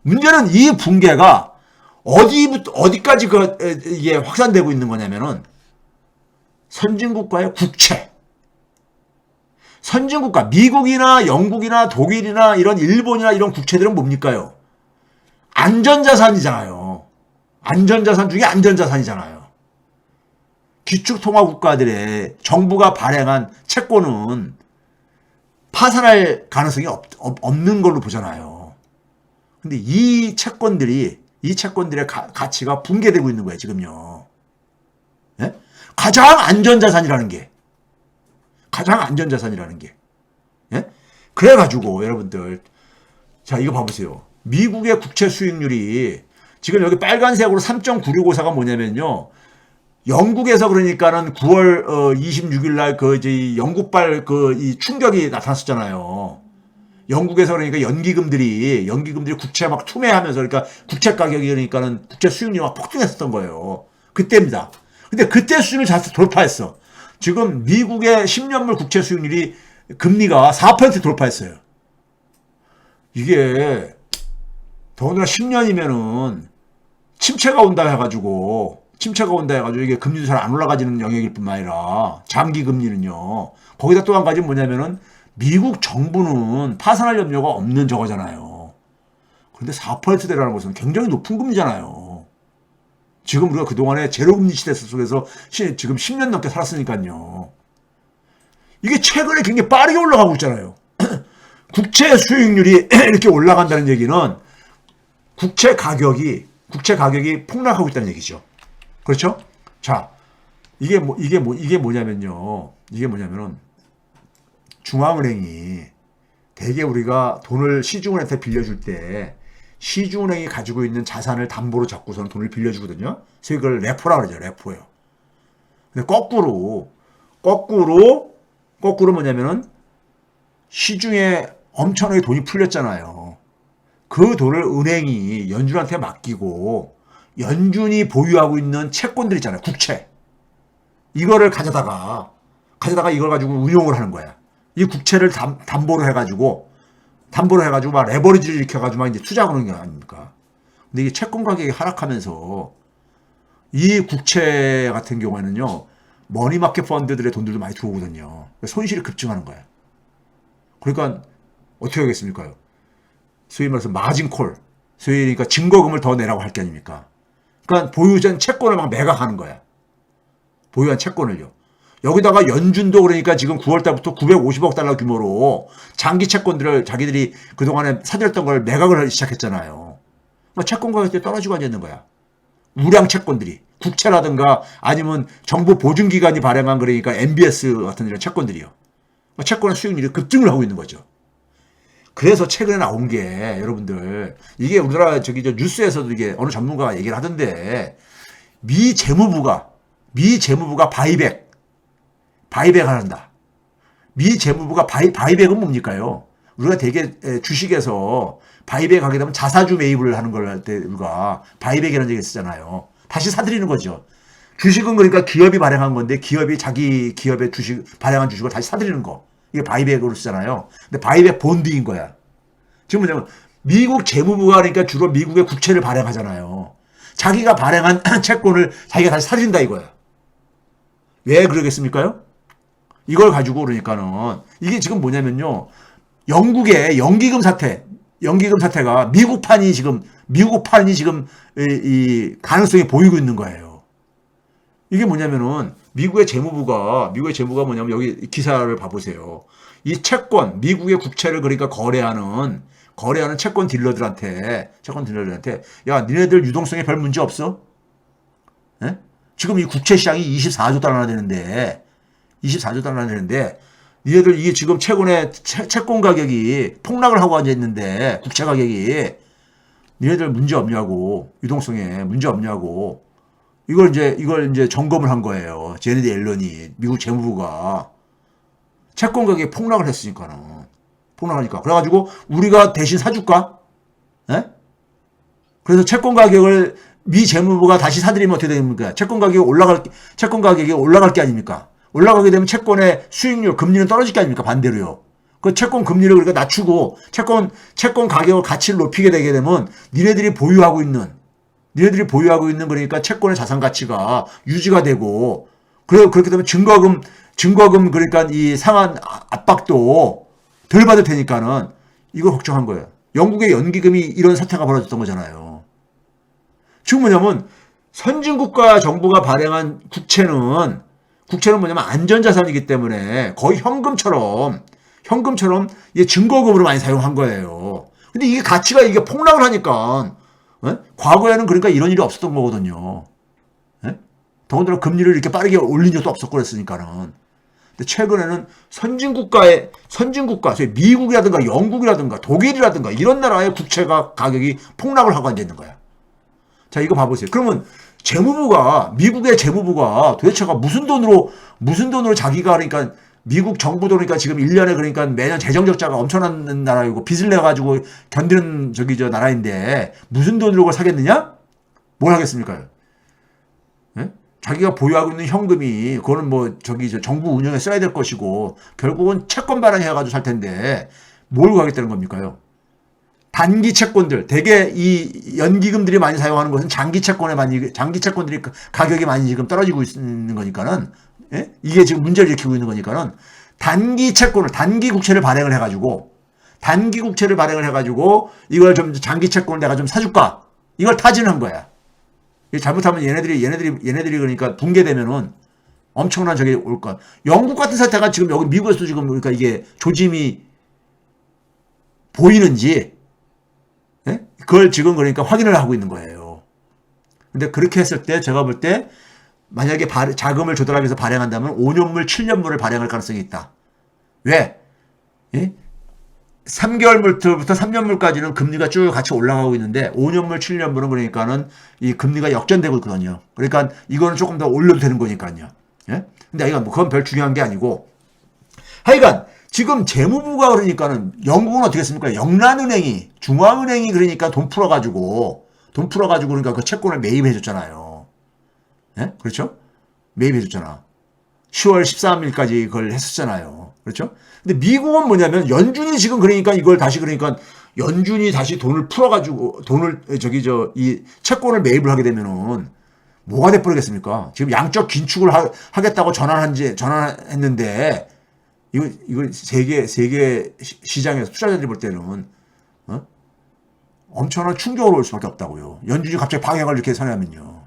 문제는 이 붕괴가 어디까지 이게 확산되고 있는 거냐면은 선진국가의 국채. 선진국가, 미국이나 영국이나 독일이나 이런 일본이나 이런 국채들은 뭡니까요? 안전자산이잖아요. 안전자산 중에 안전자산이잖아요. 기축통화국가들의 정부가 발행한 채권은 파산할 가능성이 없는 걸로 보잖아요. 근데 이 채권들의 가치가 붕괴되고 있는 거예요, 지금요. 예? 가장 안전자산이라는 게. 예? 그래가지고, 여러분들. 자, 이거 봐보세요. 미국의 국채 수익률이 지금 여기 빨간색으로 3.9654가 뭐냐면요. 영국에서 그러니까는 9월 26일 날 영국발 이 충격이 나타났었잖아요. 영국에서 그러니까 연기금들이 국채 막 투매하면서 그러니까 국채 가격이 그러니까는 국채 수익률이 막 폭등했었던 거예요. 그때입니다. 근데 그때 수준을 잘 돌파했어. 지금 미국의 10년물 국채 수익률이 금리가 4% 돌파했어요. 이게 더군다나 10년이면은 침체가 온다 해가지고 이게 금리도 잘 안 올라가지는 영역일 뿐만 아니라 장기 금리는요. 거기다 또 한 가지 뭐냐면은 미국 정부는 파산할 염려가 없는 저거잖아요. 그런데 4%대라는 것은 굉장히 높은 금리잖아요. 지금 우리가 그동안에 제로금리 시대 속에서 지금 10년 넘게 살았으니까요. 이게 최근에 굉장히 빠르게 올라가고 있잖아요. 국채 수익률이 이렇게 올라간다는 얘기는 국채 가격이 폭락하고 있다는 얘기죠. 그렇죠? 자, 이게 뭐냐면요. 중앙은행이 대개 우리가 돈을 시중은행한테 빌려줄 때 시중은행이 가지고 있는 자산을 담보로 잡고서는 돈을 빌려주거든요. 그래서 이걸 레포라고 그러죠. 레포요. 근데 거꾸로 뭐냐면은 시중에 엄청나게 돈이 풀렸잖아요. 그 돈을 은행이 연준한테 맡기고 연준이 보유하고 있는 채권들 있잖아요. 국채. 이거를 가져다가 이걸 가지고 운용을 하는 거야. 이 국채를 담보로 해가지고 막 레버리지를 일으켜가지고 막 이제 투자하는 게 아닙니까? 근데 이게 채권 가격이 하락하면서 이 국채 같은 경우에는요, 머니마켓 펀드들의 돈들도 많이 들어오거든요. 손실이 급증하는 거야. 그러니까 어떻게 하겠습니까? 소위 말해서 마진콜, 소위 그러니까 증거금을 더 내라고 할 게 아닙니까? 그러니까 보유한 채권을 막 매각하는 거야. 보유한 채권을요. 여기다가 연준도 그러니까 지금 9월 달부터 950억 달러 규모로 장기 채권들을 자기들이 그동안에 사들였던 걸 매각을 하기 시작했잖아요. 채권 가격이 떨어지고 앉아있는 거야. 우량 채권들이. 국채라든가 아니면 정부 보증기관이 발행한 그러니까 MBS 같은 이런 채권들이요. 채권의 수익률이 급증을 하고 있는 거죠. 그래서 최근에 나온 게 여러분들 이게 우리나라 저 뉴스에서도 이게 어느 전문가가 얘기를 하던데 미 재무부가 바이백을 한다. 미 재무부가 바이백은 뭡니까요? 우리가 되게 주식에서 바이백 하게 되면 자사주 매입을 하는 걸 할 때 우리가 바이백이라는 얘기 쓰잖아요. 다시 사들이는 거죠. 주식은 그러니까 기업이 발행한 건데 기업이 자기 기업의 발행한 주식을 다시 사들이는 거. 이게 바이백으로 쓰잖아요. 근데 바이백 본드인 거야. 지금 뭐냐면 미국 재무부가 그러니까 주로 미국의 국채를 발행하잖아요. 자기가 발행한 채권을 자기가 다시 사들인다 이거야. 왜 그러겠습니까요? 이걸 가지고 그러니까는 이게 지금 뭐냐면요. 영국의 연기금 사태가 미국판이 지금 이 가능성이 보이고 있는 거예요. 이게 뭐냐면은 미국의 재무부가 뭐냐면 여기 기사를 봐보세요. 이 채권, 미국의 국채를 그러니까 거래하는 채권 딜러들한테 야, 니네들 유동성에 별 문제 없어? 예? 지금 이 국채 시장이 24조 달러나 되는데 니네들 이게 지금 최근에 채권 가격이 폭락을 하고 앉아 있는데 국채 가격이 니네들 문제 없냐고, 유동성에 문제 없냐고. 이걸 이제 점검을 한 거예요. 제네디 앨런이 미국 재무부가 채권 가격이 폭락을 했으니까는 폭락하니까 그래가지고 우리가 대신 사줄까? 예? 그래서 채권 가격을 미 재무부가 다시 사들이면 어떻게 됩니까? 채권 가격이 올라갈 게 아닙니까? 올라가게 되면 채권의 수익률, 금리는 떨어질 게 아닙니까? 반대로요. 그 채권 금리를 그러니까 낮추고 채권 가격을 가치를 높이게 되게 되면 니네들이 보유하고 있는 그러니까 채권의 자산 가치가 유지가 되고 그렇게 되면 증거금 그러니까 이 상한 압박도 덜 받을 테니까는 이걸 걱정한 거예요. 영국의 연기금이 이런 사태가 벌어졌던 거잖아요. 지금 뭐냐면 선진국가 정부가 발행한 국채는 뭐냐면 안전자산이기 때문에 거의 현금처럼 증거금으로 많이 사용한 거예요. 근데 이게 가치가 이게 폭락을 하니까 과거에는 그러니까 이런 일이 없었던 거거든요. 더군다나 금리를 이렇게 빠르게 올린 적도 없었고 그랬으니까는. 근데 최근에는 선진국가, 소위 미국이라든가 영국이라든가 독일이라든가 이런 나라의 국채가 가격이 폭락을 하고 앉아 있는 거야. 자, 이거 봐보세요. 그러면 미국의 재무부가 도대체가 무슨 돈으로 자기가 그러니까 미국 정부도 그러니까 지금 1년에 그러니까 매년 재정 적자가 엄청난 나라이고 빚을 내가지고 견디는 나라인데 무슨 돈으로 그걸 사겠느냐? 뭘 하겠습니까? 예? 자기가 보유하고 있는 현금이 그거는 정부 운영에 써야 될 것이고 결국은 채권 발행해가지고 살 텐데 뭘 하겠다는 겁니까요? 단기 채권들, 대개 이 연기금들이 많이 사용하는 것은 장기 채권들이 가격이 많이 지금 떨어지고 있는 거니까는, 예? 이게 지금 문제를 일으키고 있는 거니까는 단기 국채를 발행을 해가지고 이걸 좀 장기 채권을 내가 좀 사줄까? 이걸 타진한 거야. 잘못하면 얘네들이 그러니까 붕괴되면은 엄청난 적이 올 거야. 영국 같은 사태가 지금 여기 미국에서도 지금 그러니까 이게 조짐이 보이는지, 예? 그걸 지금 그러니까 확인을 하고 있는 거예요. 근데 그렇게 했을 때 제가 볼 때 만약에 자금을 조달하기 위해서 발행한다면 5년물, 7년물을 발행할 가능성이 있다. 왜? 예? 3개월부터 3년물까지는 금리가 쭉 같이 올라가고 있는데 5년물, 7년물은 그러니까는 이 금리가 역전되고 있거든요. 그러니까 이거는 조금 더 올려도 되는 거니까요. 예? 근데 이건 그건 별 중요한 게 아니고 하여간 지금 재무부가 그러니까는 영국은 어떻게 했습니까? 영란은행이 중앙은행이 그러니까 돈 풀어가지고 그러니까 그 채권을 매입해줬잖아요. 예? 그렇죠? 매입해줬잖아. 10월 13일까지 그걸 했었잖아요. 그렇죠? 근데 미국은 뭐냐면 연준이 지금 그러니까 이걸 다시 그러니까 연준이 다시 돈을 풀어가지고 이 채권을 매입을 하게 되면은 뭐가 돼버리겠습니까? 지금 양적 긴축을 하겠다고 전환했는데 이거 세계 시장에서 투자자들이 볼 때는 엄청난 충격을 올 수밖에 없다고요. 연준이 갑자기 방향을 이렇게 선회하면요.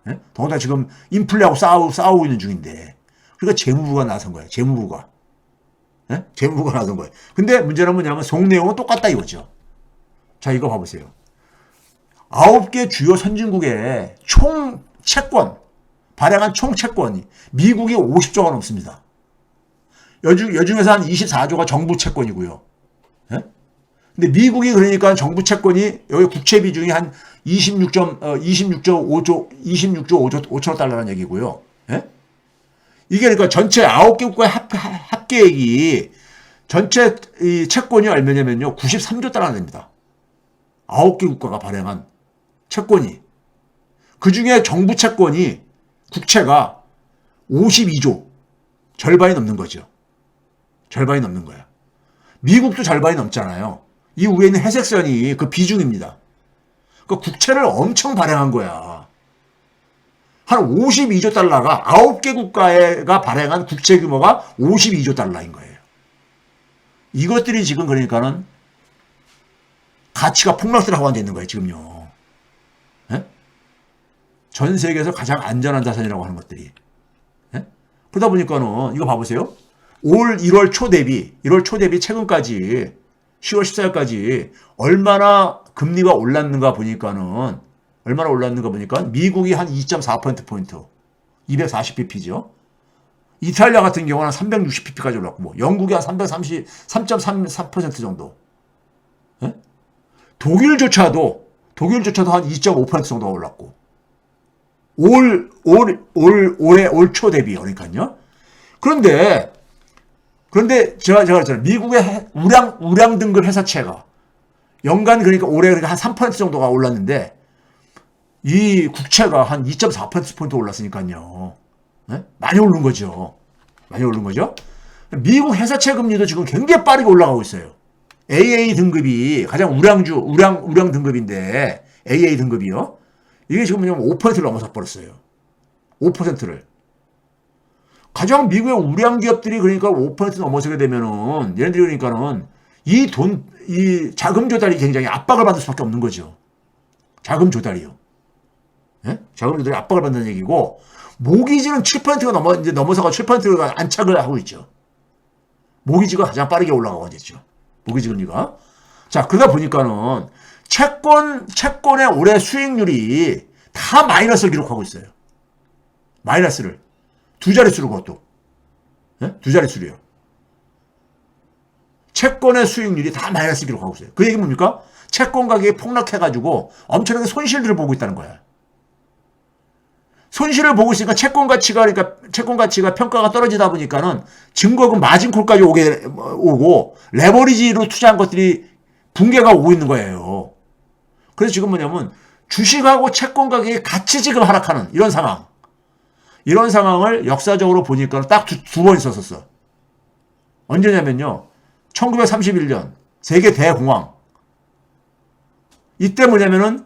예? 더군다나 지금 인플레하고 싸우고 있는 중인데. 그러니까 재무부가 나선 거예요. 재무부가 나선 거예요. 근데 문제는 뭐냐면 속 내용은 똑같다 이거죠. 자, 이거 봐보세요. 9개 주요 선진국의 총 채권, 발행한 총 채권이 미국이 50조가 넘습니다. 여중에서 한 24조가 정부 채권이고요. 예? 근데 미국이 그러니까 정부 채권이 여기 국채 비중이 한 26.5조 5천억 달러라는 얘기고요. 예? 이게 그러니까 전체 9개 국가의 합계액이 전체 이 채권이 얼마냐면요. 93조 달러 됩니다. 9개 국가가 발행한 채권이. 그 중에 정부 채권이 국채가 52조. 절반이 넘는 거죠. 절반이 넘는 거야. 미국도 절반이 넘잖아요. 이 위에 있는 회색 선이 그 비중입니다. 그 국채를 엄청 발행한 거야. 한 52조 달러가 9개 국가가 발행한 국채 규모가 52조 달러인 거예요. 이것들이 지금 그러니까는 가치가 폭락을 하고 앉아 있는 거예요, 지금요. 예? 전 세계에서 가장 안전한 자산이라고 하는 것들이. 예? 그러다 보니까는 이거 봐보세요. 올 1월 초 대비 최근까지 10월 14일까지 얼마나 금리가 올랐는가 보니까 미국이 한 2.4%포인트 240pp죠. 이탈리아 같은 경우는 360pp까지 올랐고 영국이 한 3.34% 정도. 예? 독일조차도 한 2.5% 정도가 올랐고 올 초 대비 그러니까요. 그런데 제가 그랬잖아요. 미국의 우량 등급 회사채가 연간 그러니까 올해 한 3% 정도가 올랐는데 이 국채가 한 2.4%포인트 올랐으니까요. 네? 많이 오른 거죠. 미국 회사채 금리도 지금 굉장히 빠르게 올라가고 있어요. AA 등급이 가장 우량 등급인데 AA 등급이요. 이게 지금 뭐냐면 5%를 넘어서 버렸어요. 5%를. 가장 미국의 우량 기업들이 그러니까 5% 넘어서게 되면은 얘네들이 그러니까는 이 자금 조달이 굉장히 압박을 받을 수밖에 없는 거죠. 자금 조달이요. 예? 자금 조달이 압박을 받는 얘기고 모기지는 7%가 넘어서가 7%가 안착을 하고 있죠. 모기지가 가장 빠르게 올라가고 있죠. 모기지 금리가. 자, 그러다 보니까는 채권의 올해 수익률이 다 마이너스를 기록하고 있어요. 마이너스를. 두 자릿수로 그것도. 네? 두 자릿수로요. 채권의 수익률이 다 마이너스 기록하고 있어요. 그 얘기 뭡니까? 채권 가격이 폭락해가지고 엄청나게 손실들을 보고 있다는 거야. 손실을 보고 있으니까 채권 가치가 평가가 떨어지다 보니까는 증거금 마진콜까지 오고 레버리지로 투자한 것들이 붕괴가 오고 있는 거예요. 그래서 지금 뭐냐면 주식하고 채권 가격이 같이 지금 하락하는 이런 상황. 이런 상황을 역사적으로 보니까 딱 두 번 있었었어. 언제냐면요. 1931년 세계 대공황. 이때 뭐냐면은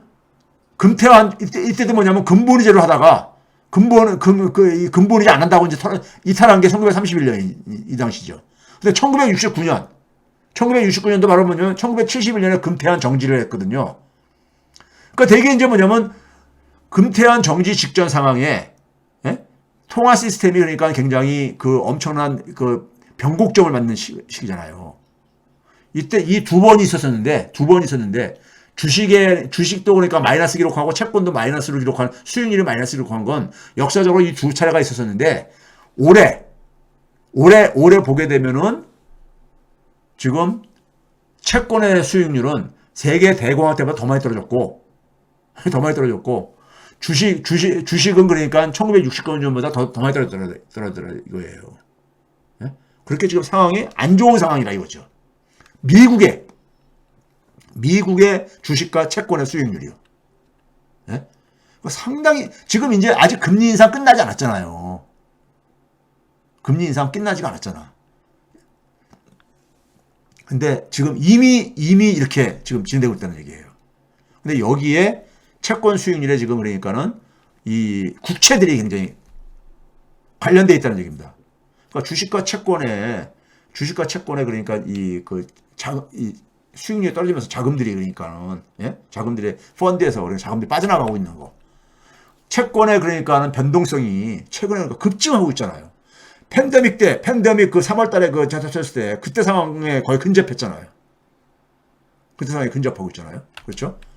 이때도 뭐냐면 근본이제를 하다가 근본이제 안 한다고 이제 이탈한 게 1931년 이 당시죠. 근데 1969년도 바로 뭐냐면 1971년에 금태환 정지를 했거든요. 그러니까 되게 이제 뭐냐면 금태환 정지 직전 상황에 통화 시스템이 그러니까 굉장히 그 엄청난 그 변곡점을 맞는 시기잖아요. 이때 이 두 번이 있었는데 주식도 그러니까 마이너스 기록하고 채권도 마이너스로 기록한 수익률이 마이너스 기록한 건 역사적으로 이 두 차례가 있었었는데 올해 보게 되면은 지금 채권의 수익률은 세계 대공황 때보다 더 많이 떨어졌고 주식은 그러니까 1969년보다 더 많이 떨어졌더라 이거예요. 그렇게 지금 상황이 안 좋은 상황이라 이거죠. 미국의 주식과 채권의 수익률이요. 상당히 지금 이제 아직 금리 인상 끝나지 않았잖아요. 금리 인상 끝나지가 않았잖아. 근데 지금 이미 이렇게 지금 진행되고 있다는 얘기예요. 근데 여기에 채권 수익률에 지금 그러니까는 이 국채들이 굉장히 관련되어 있다는 얘기입니다. 그러니까 주식과 채권에 그러니까 이 수익률이 떨어지면서 자금들이 그러니까는 자금들의 펀드에서 그러니까 자금들이 빠져나가고 있는 거. 채권에 그러니까는 변동성이 최근에 그러니까 급증하고 있잖아요. 팬데믹 그 3월달에 그 자타쳤을 때 그때 상황에 거의 근접했잖아요. 그때 상황에 근접하고 있잖아요. 그렇죠?